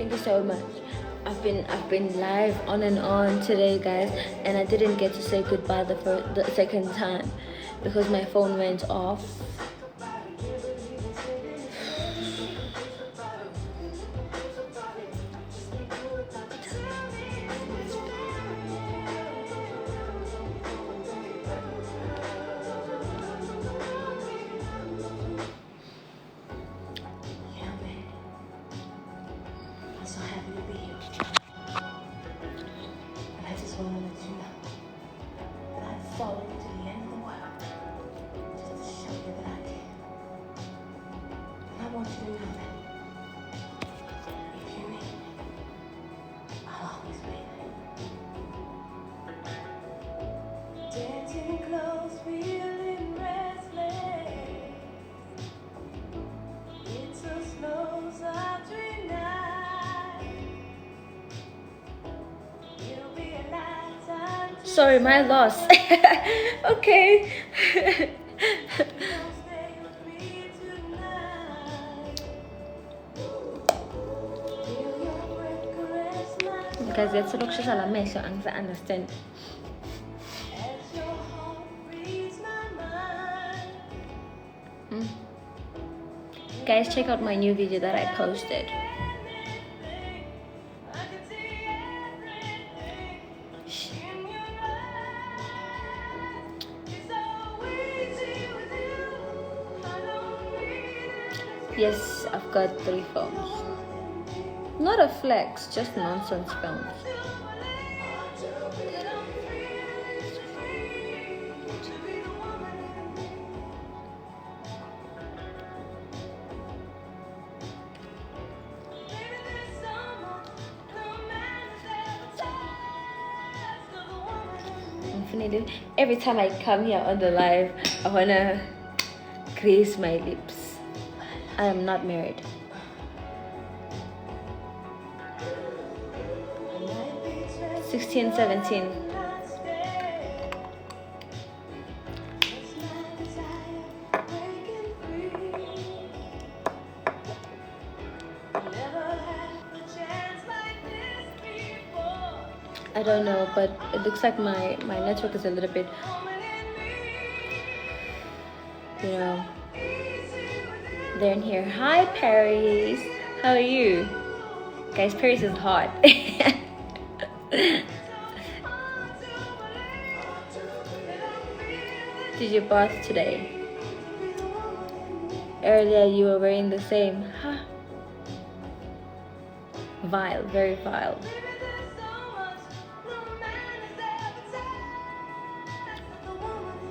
Thank you so much. I've been live on and on today, guys, and I didn't get to say goodbye the second time because my phone went off. Sorry, my loss. Okay. Guys, let's look at the message and understand. Guys, check out my new video that I posted. Yes, I've got 3 phones. Not a flex, just nonsense phones. Every time I come here on the live, I wanna grace my lips. I am not married. (16, 17). I don't know, but it looks like my network is a little bit, you know, they're in here. Hi, Paris. How are you? Guys, Paris is hot. Did you bath today? Earlier you were wearing the same. Huh? Vile, very vile.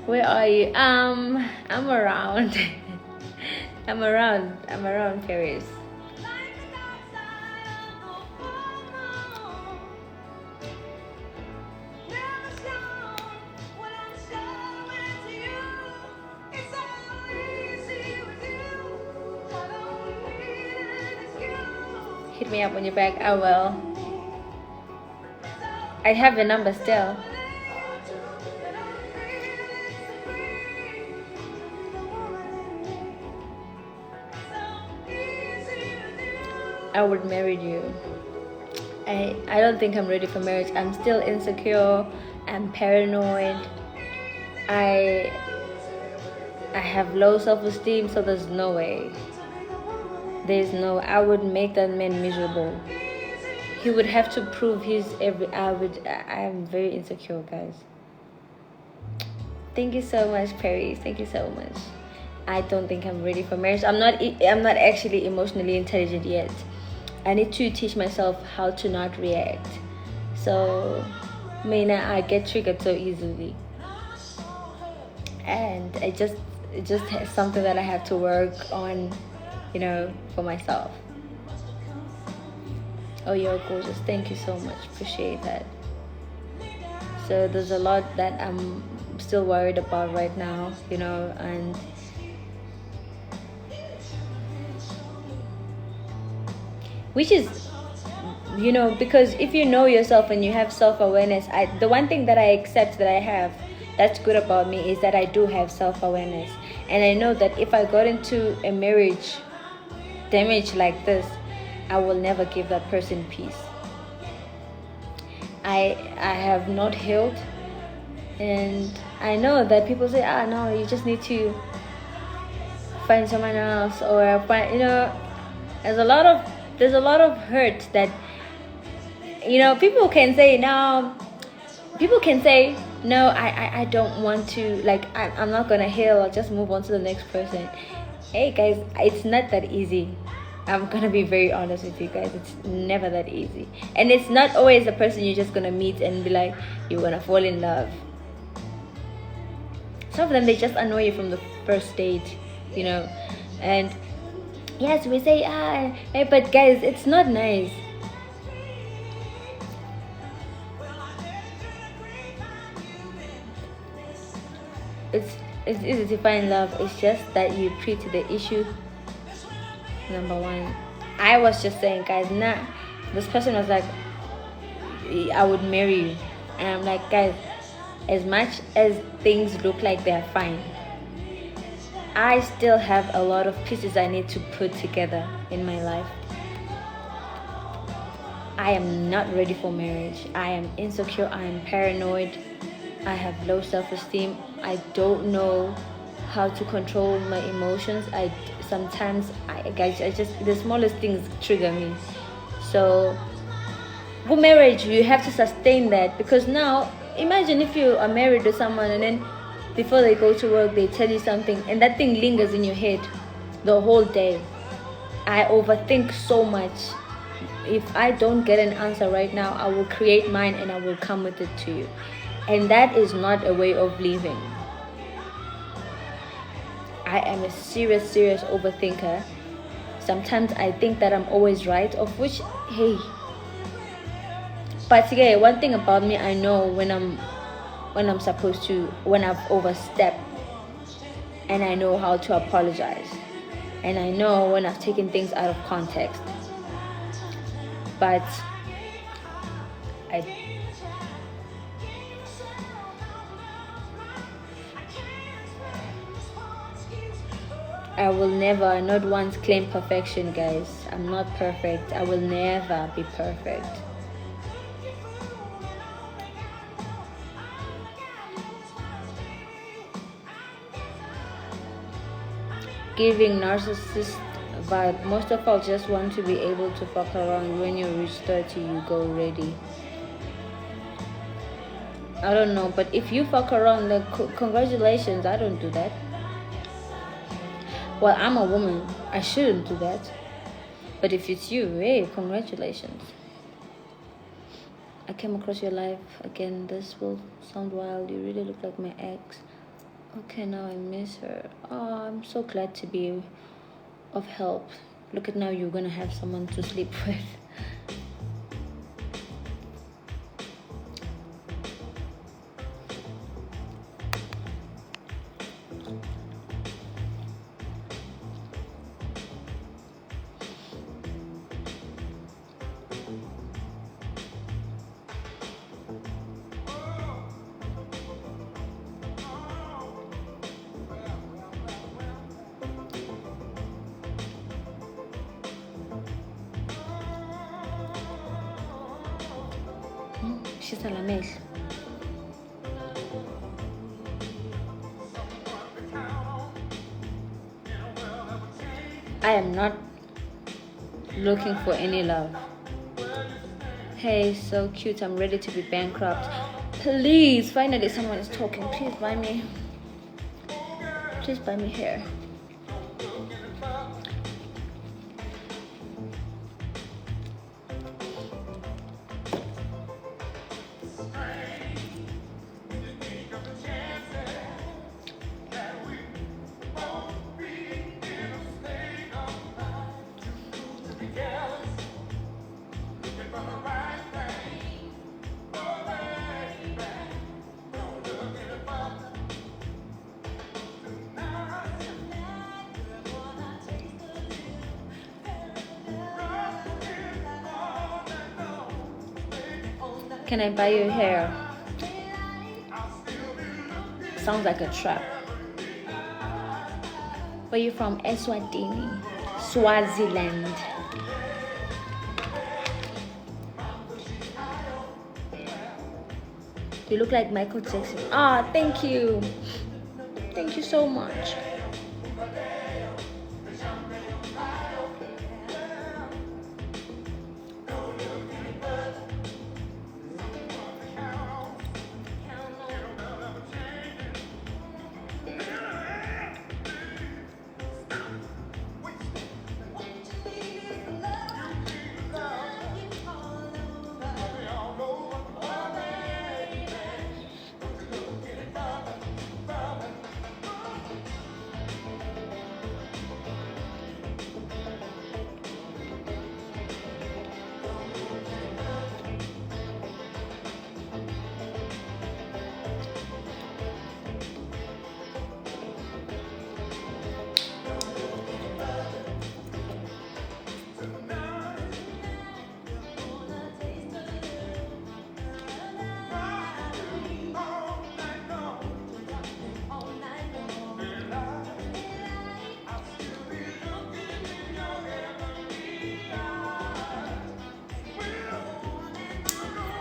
Where are you? I'm around. I'm around Paris. Hit me up when you're back. I will. I have your number still. I would marry you. I don't think I'm ready for marriage. I'm still insecure. I'm paranoid. I have low self-esteem, so there's no way. I would make that man miserable. He would have to prove I'm very insecure, guys. Thank you so much, Paris. Thank you so much. I don't think I'm ready for marriage. I'm not actually emotionally intelligent yet. I need to teach myself how to not react. So, I get triggered so easily, and it's just something that I have to work on, you know, for myself. Oh, you're gorgeous. Thank you so much. Appreciate that. So there's a lot that I'm still worried about right now, you know, and which is, you know, because if you know yourself and you have self-awareness, the one thing that I accept that I have that's good about me is that I do have self-awareness, and I know that if I got into a marriage damage like this, I will never give that person peace. I have not healed, and I know that people say, no, you just need to find someone else, or find, there's a lot of hurt that, people can say no. People can say no. I don't want to, like, I'm not gonna heal. I'll just move on to the next person. Hey guys, it's not that easy. I'm gonna be very honest with you guys. It's never that easy, and it's not always the person you're just gonna meet and be like, you're gonna fall in love. Some of them, they just annoy you from the first date, and yes, we say hey, but guys, it's not nice. It's easy to find love. It's just that you treat the issue number one. I was just saying, guys, this person was like, I would marry you, and I'm like, guys, as much as things look like they're fine, I still have a lot of pieces I need to put together in my life. I am not ready for marriage. I am insecure. I am paranoid. I have low self-esteem. I don't know how to control my emotions. Sometimes the smallest things trigger me. So for marriage, you have to sustain that, because now imagine if you are married to someone and then before they go to work they tell you something and that thing lingers in your head the whole day. I overthink so much. If I don't get an answer right now, I will create mine and I will come with it to you. And that is not a way of living. I am a serious overthinker. Sometimes I think that I'm always right, of which, hey. But yeah, one thing about me, I know when I'm supposed to, when I've overstepped, and I know how to apologize, and I know when I've taken things out of context. But I will never, not once, claim perfection, guys. I'm not perfect. I will never be perfect. Giving narcissist vibe. Most of all just want to be able to fuck around. When you reach 30, you go ready. I don't know, but if you fuck around, then congratulations. I don't do that. Well, I'm a woman. I shouldn't do that. But if it's you, hey, congratulations. I came across your life again. This will sound wild. You really look like my ex. Okay, now I miss her. Oh, I'm so glad to be of help. Look at now, you're gonna have someone to sleep with. She's a lamech. I am not looking for any love. Hey, so cute. I'm ready to be bankrupt. Please, finally someone is talking. Please buy me hair. Can I buy your hair? Sounds like a trap. Where you from? Eswatini, Swaziland. You look like Michael Jackson. Ah, thank you. Thank you so much.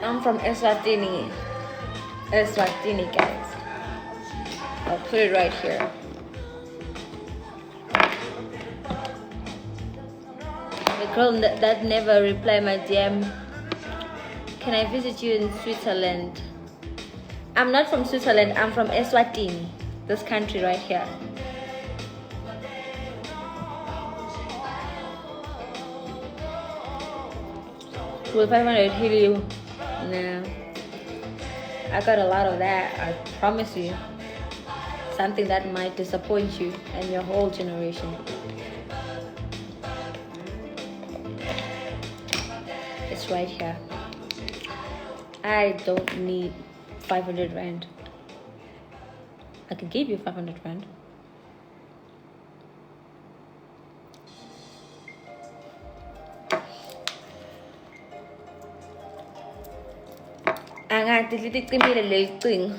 I'm from Eswatini. Eswatini, guys. I'll put it right here. The girl that never replied my DM. Can I visit you in Switzerland? I'm not from Switzerland. I'm from Eswatini. This country right here. Will 500 heal you? No. I got a lot of that, I promise you. Something that might disappoint you and your whole generation. It's right here. I don't need 500 rand. I can give you 500 rand. Angathi liticimile leli cingo.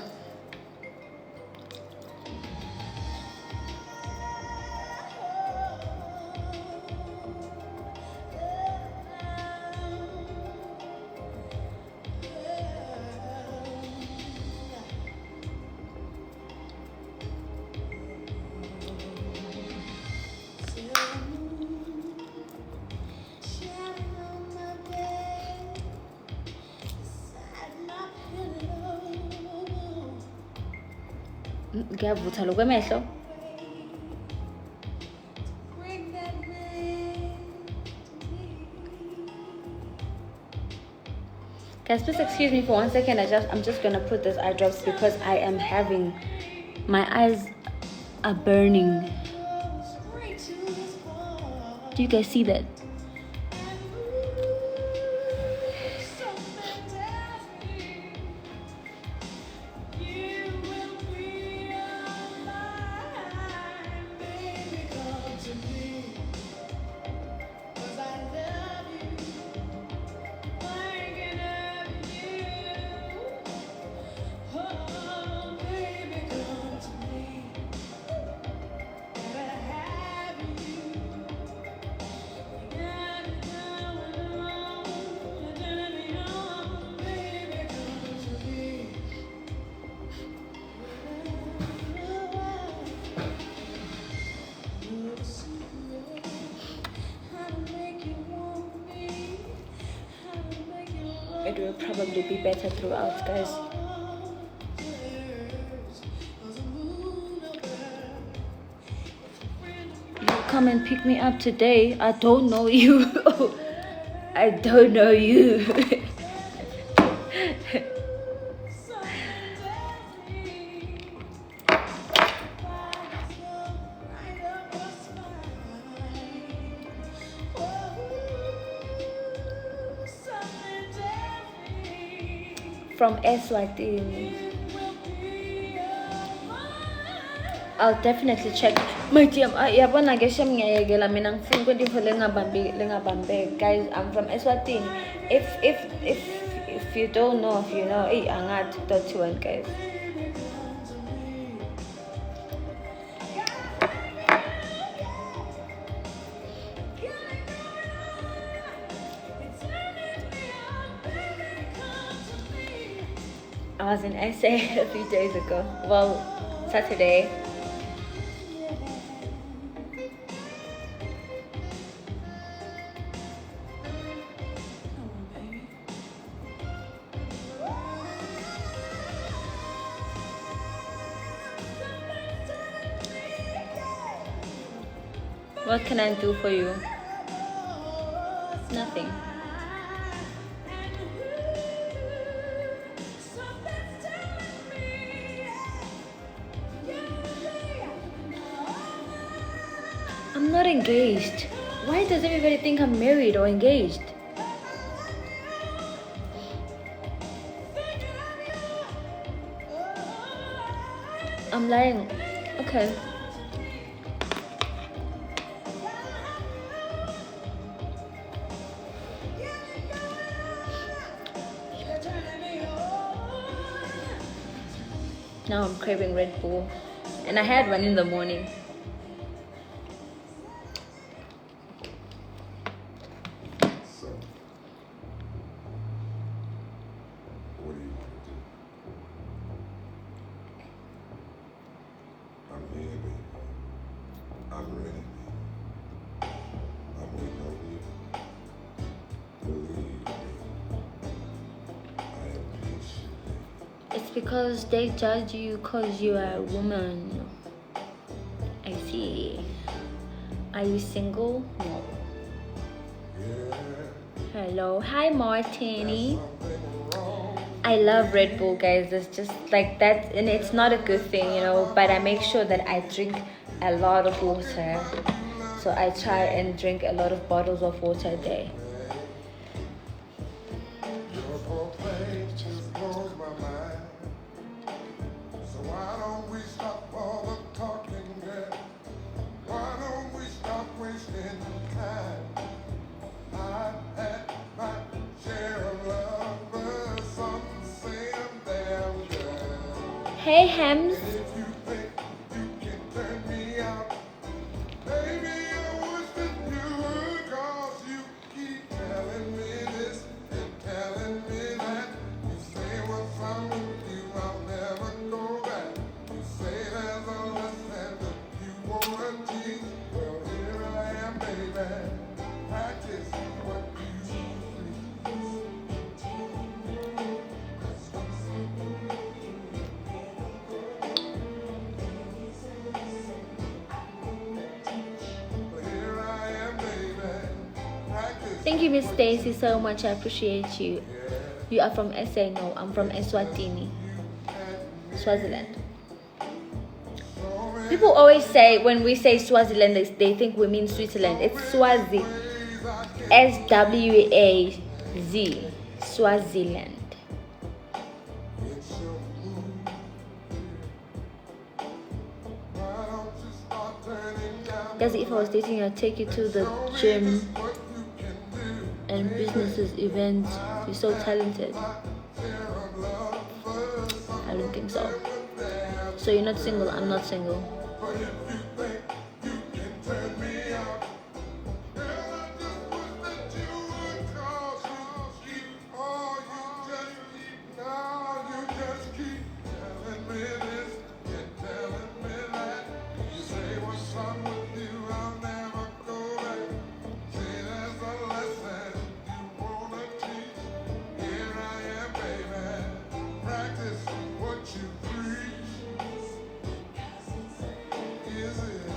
Ngiyavutha lokwemehlo. Guys, please excuse me for 1 second. I'm just gonna put this eye drops because I am having, my eyes are burning. Do you guys see that? It will probably be better throughout, guys. You come and pick me up today. I don't know you. I don't know you. From Eswatini. I'll definitely check my DM. Yabona ke shem ngiyayekela mina ngifuna ukuthi info lengabambe. Guys, I'm from Eswatini. If you don't know, if you know, angathi.1 guys. I was in SA a few days ago. Well, Saturday. What can I do for you? Nothing. I'm not engaged. Why does everybody think I'm married or engaged? I'm lying. Okay. Now I'm craving Red Bull. And I had one in the morning. So, what do you want to do? I'm here, baby. I'm ready, baby. I'm waiting on you. Believe me. I am patient, baby. It's because they judge you because you are a woman. I see. Are you single? No. Yeah, Hello. Hi, Martini. something wrong. I love Red Bull, guys. It's just like that, and it's not a good thing, you know. But I make sure that I drink a lot of water. So I try and drink a lot of bottles of water a day. Your complaint just blows my mind. So why don't we stop all the talking, girl? Why don't we stop wasting time? I had my share of love, but some say I'm damn good. Hey, Hems. If you think you can turn me out, baby, I wish that you would, 'cause you keep telling me this and telling me that. You say what's wrong with you, I'll never go back. You say there's a lesson that you wanna teach. Well, here I am, baby. Practice what you preach. Well, here I am, baby. Practice. Thank you, Miss Stacy, so much. I appreciate you. You are from SA? No, I'm from Eswatini, Swaziland. People always say when we say Swaziland, they think we mean Switzerland. It's Swazi. SWAZ. Swaziland. It's your mood. Why don't you start turning down Guys, if I was dating, I'd take you to the gym what you can do? and businesses, events. You're so talented. Share of love for some, I don't think so. So you're not single? I'm not single. but if you think you can turn me out, girl, I just wish that you would, 'cause you keep, oh, you just keep telling me this and telling me that. You say what's wrong with you, I'll never go back. Say there's a lesson you wanna teach. Here I am, baby. Practice what you preach. Is it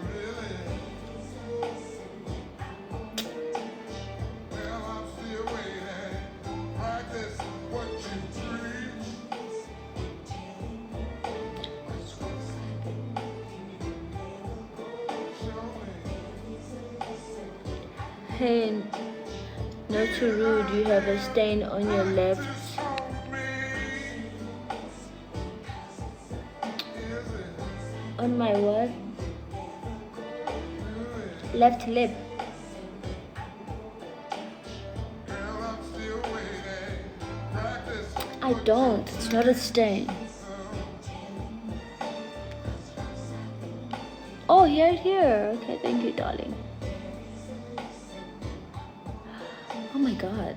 really? Well, I'm still waiting. Practice what you preach. Show me. Hey, not too rude. You have a stain on your left. Show me. Is it On my what? really? Left lip. Girl, I'm still waiting. Practice. I don't. It's not a stain. Oh, here. Okay, thank you, darling. Oh my god.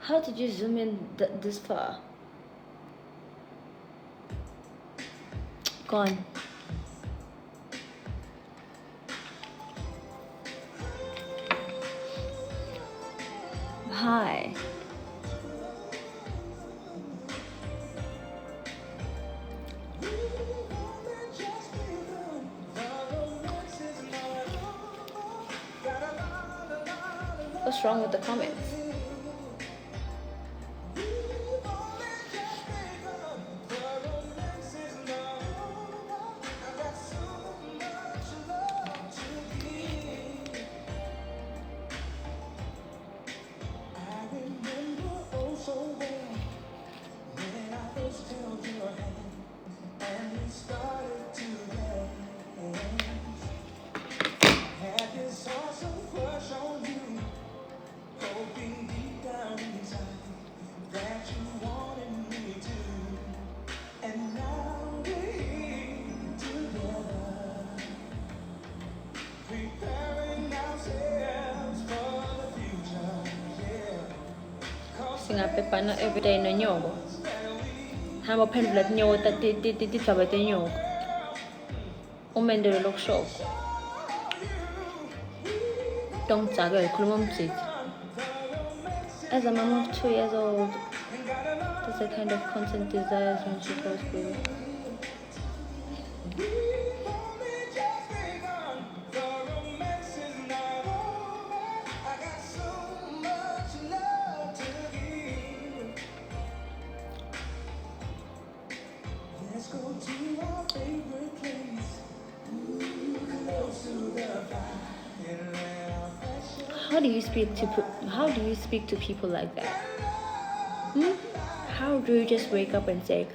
How did you zoom in this far? Gone. Hi. What's wrong with the comments? Singapepana everyday no nyoko. Hamba phendula tinyoka tithaba tenyoko. Umendelo lokushoko. Tongitsake ukhuluma umthithi. As a mom of 2 years old, that's the kind of content desires when she goes through. How do you speak to people like that? How do you just wake up and say,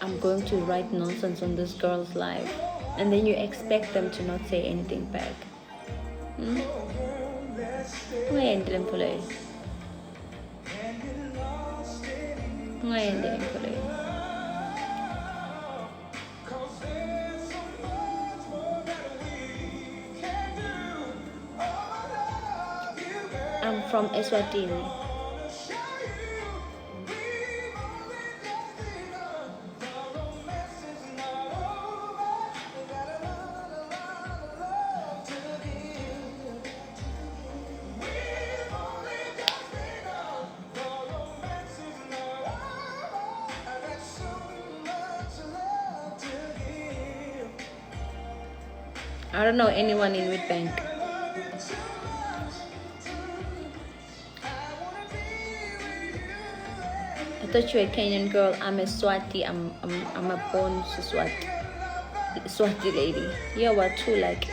I'm going to write nonsense on this girl's life, and then you expect them to not say anything back? Ungayendele mpholo. I'm from Eswatini. I don't know anyone in Witbank. I thought you were a Kenyan girl. I'm a Swati. I'm a born Swati lady. You're what too like?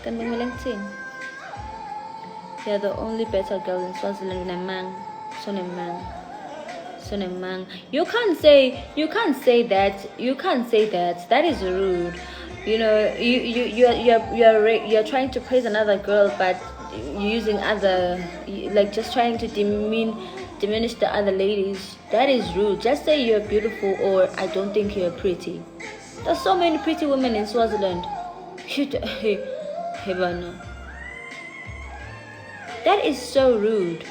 Can be LinkedIn. You're the only better girl in Swaziland. Son a man. You can't say that. That is rude. You know, you're trying to praise another girl, but you're using just trying to diminish the other ladies. That is rude. Just say you're beautiful, or I don't think you're pretty. There's so many pretty women in Swaziland. That is so rude.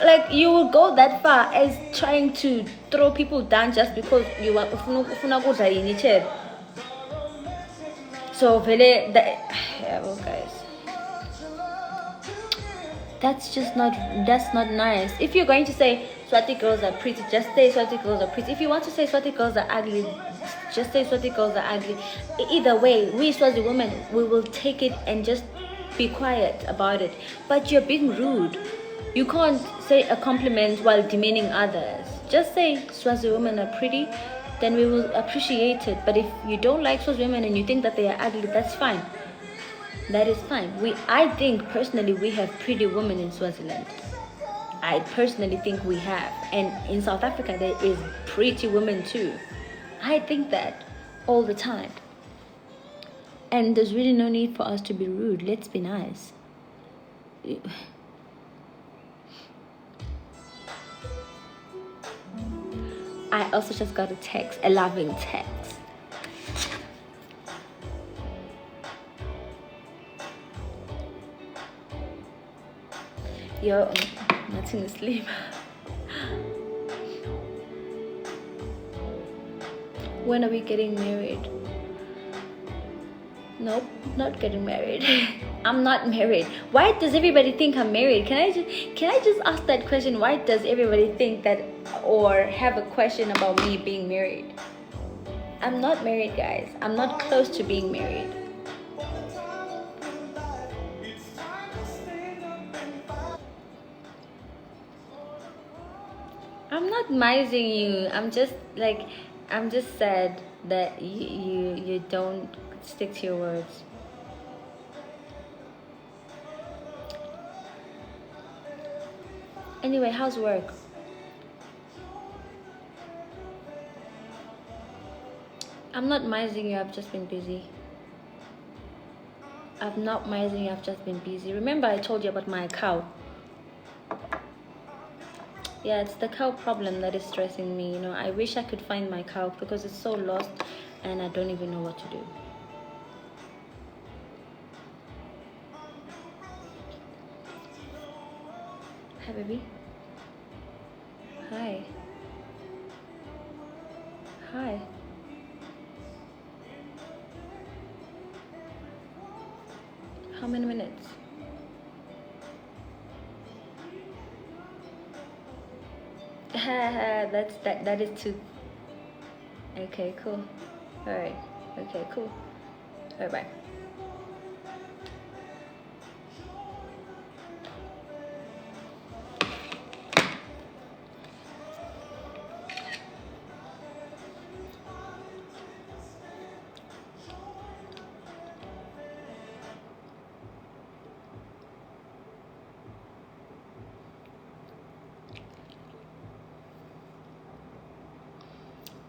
Like, you would go that far as trying to throw people down just because you are ufuna kudla yini chebe. So vele guys, that's not nice. If you're going to say Swati girls are pretty, just say Swati girls are pretty. If you want to say Swati girls are ugly, just say Swati girls are ugly. Either way, we Swazi women, we will take it and just be quiet about it. But you're being rude. You can't say a compliment while demeaning others. Just say Swazi women are pretty, then we will appreciate it. But if you don't like Swazi women and you think that they are ugly, that's fine. That is fine. I think personally we have pretty women in Swaziland. I personally think we have. And in South Africa there is pretty women too. I think that all the time. And there's really no need for us to be rude. Let's be nice. I also just got a loving text. Yo, nothing asleep. When are we getting married? Nope, not getting married. I'm not married. Why does everybody think I'm married? Can I just ask that question? Why does everybody think that or have a question about me being married? I'm not married, guys. I'm not close to being married. I'm not mising you. I'm just sad that you don't stick to your words. Anyway, how's work? I'm not mising you. I've just been busy. I'm not mising you. I've just been busy. Remember, I told you about my cow. Yeah, it's the cow problem that is stressing me. You know, I wish I could find my cow because it's so lost and I don't even know what to do. Hi, baby. Hi. Hi. How many minutes? That is two. Okay, cool. All right. Okay, cool. All right, bye.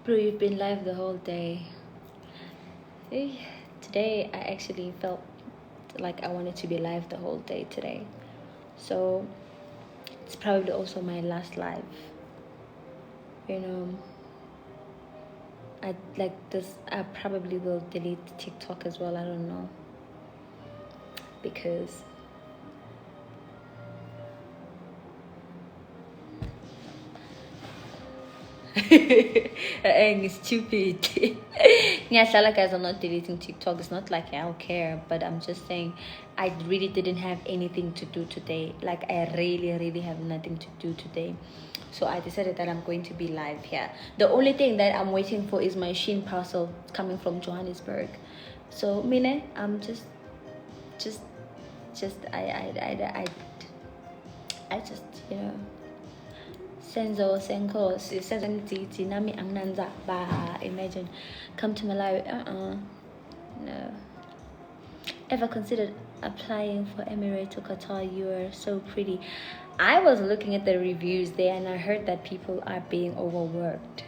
Bro, you've been live the whole day. Today I actually felt like I wanted to be live the whole day today. So it's probably also my last live. You know, I like this. I probably will delete TikTok as well. I don't know. Because it's stupid. Nyashala guys, I'm not deleting TikTok. It's not like I don't care, but I'm just saying I really didn't have anything to do today. Like I really have nothing to do today. So I decided that I'm going to be live here. The only thing that I'm waiting for is my Shein parcel coming from Johannesburg. So Mine, I'm just I just, you know, senzo senkosi senzo nami angnanza ba, imagine come to Malawi. No. Ever considered applying for Emirates or Qatar? You are so pretty. I was looking at the reviews there and I heard that people are being overworked.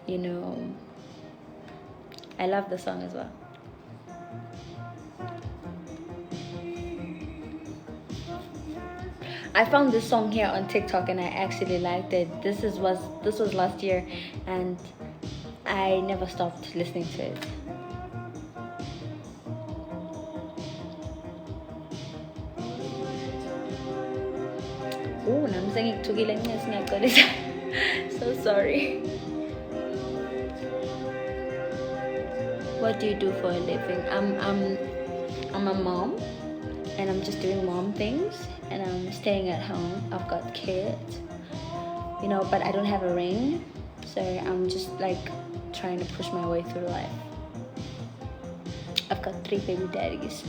You know, I love the song as well. I found this song here on TikTok and I actually liked it. This was last year and I never stopped listening to it. Oh, I'm singing so sorry. What do you do for a living? I'm a mom and I'm just doing mom things and I'm staying at home. I've got kids, you know, but I don't have a ring, so I'm just like trying to push my way through life. I've got 3 baby daddies.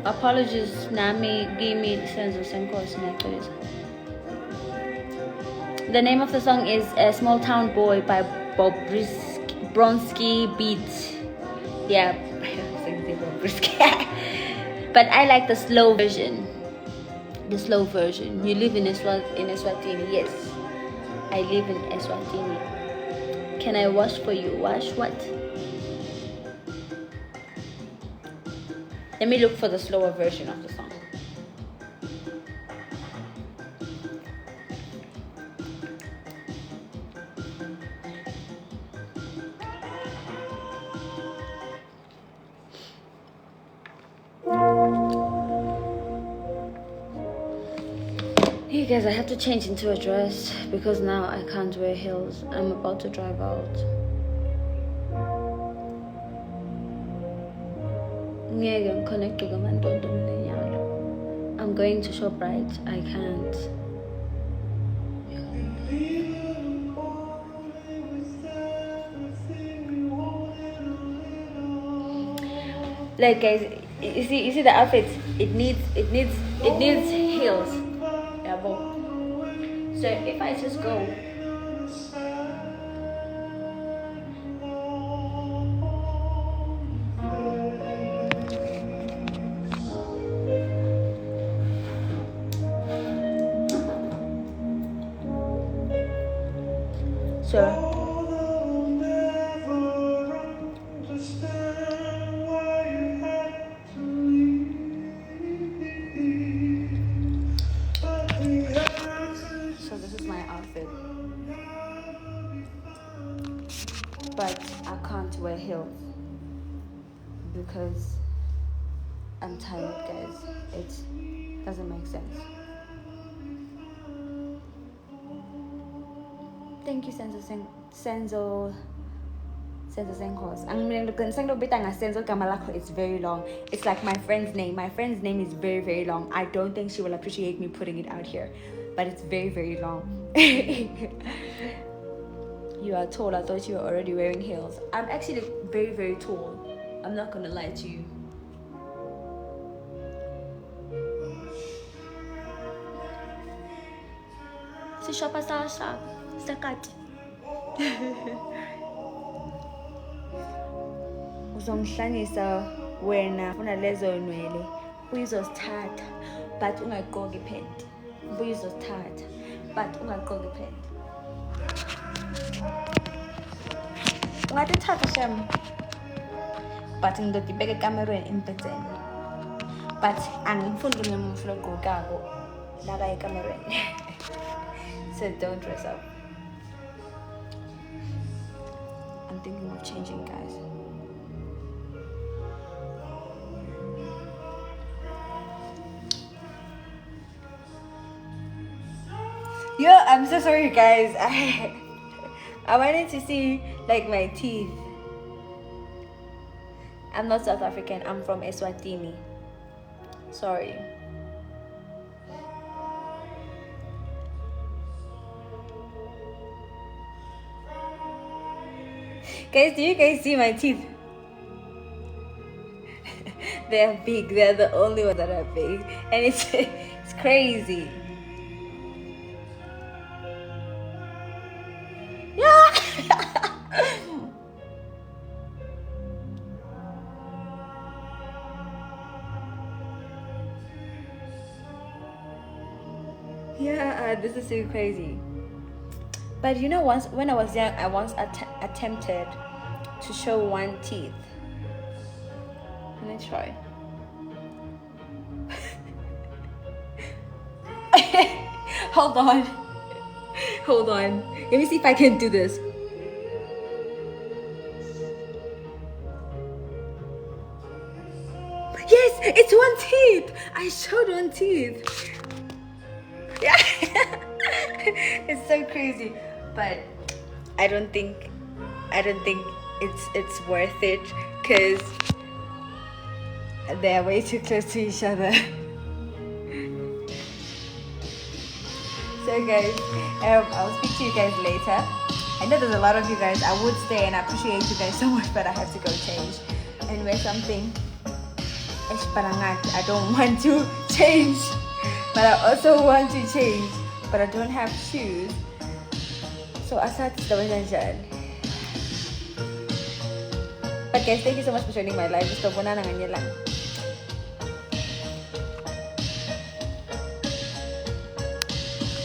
Apologies, Nami, Gimi, Senzo, Senkos, Necklace. The name of the song is A Small Town Boy by Bob Bronsky Beats. Yeah, but I like the slow version. The slow version. You live in Eswatini? Yes, I live in Eswatini. Can I wash for you? Wash what? Let me look for the slower version of the song. Hey guys, I have to change into a dress because now I can't wear heels. I'm about to drive out. I'm going to ShopRite. I can't. Like guys, you see the outfits. It needs heels. So if I just go. So this is my outfit, but I can't wear heels because I'm tired, guys. It doesn't make sense. Thank you, Senzo Senkos. It's very long. It's like my friend's name. My friend's name is very, very long. I don't think she will appreciate me putting it out here, but it's very, very long. You are tall. I thought you were already wearing heels. I'm actually very, very tall. I'm not gonna lie to you. Si shopper Sasha, Sakat. Uzongihlangisa wena ufuna lezo nwele uyizosithatha but ungayigqoki iphenti. Uyizosithatha but ungayigqoki iphenti. Ungatithatha shem but ngidodibeka ekamerweni empetseni. But angifuni ukunemflo ogqokako laba ekamerweni. So don't dress up. I'm thinking of changing, guys. Yo, I'm so sorry, guys. I wanted to see like my teeth. I'm not South African. I'm from Eswatini. Sorry. Guys, do you guys see my teeth? They're big. They're the only ones that are big, and it's crazy. Yeah. Yeah, this is so crazy. But you know, once when I was young, I once attempted to show one teeth. Let me try. Hold on. Let me see if I can do this. Yes, it's one teeth. I showed one teeth. Yeah. It's so crazy. But I don't think it's worth it because they're way too close to each other. So guys, I'll speak to you guys later. I know there's a lot of you guys. I would stay and I appreciate you guys so much, but I have to go change and wear something. I don't want to change, but I also want to change, but I don't have shoes. So asat the way. But guys, thank you so much for joining my live. Gusto ko na lang.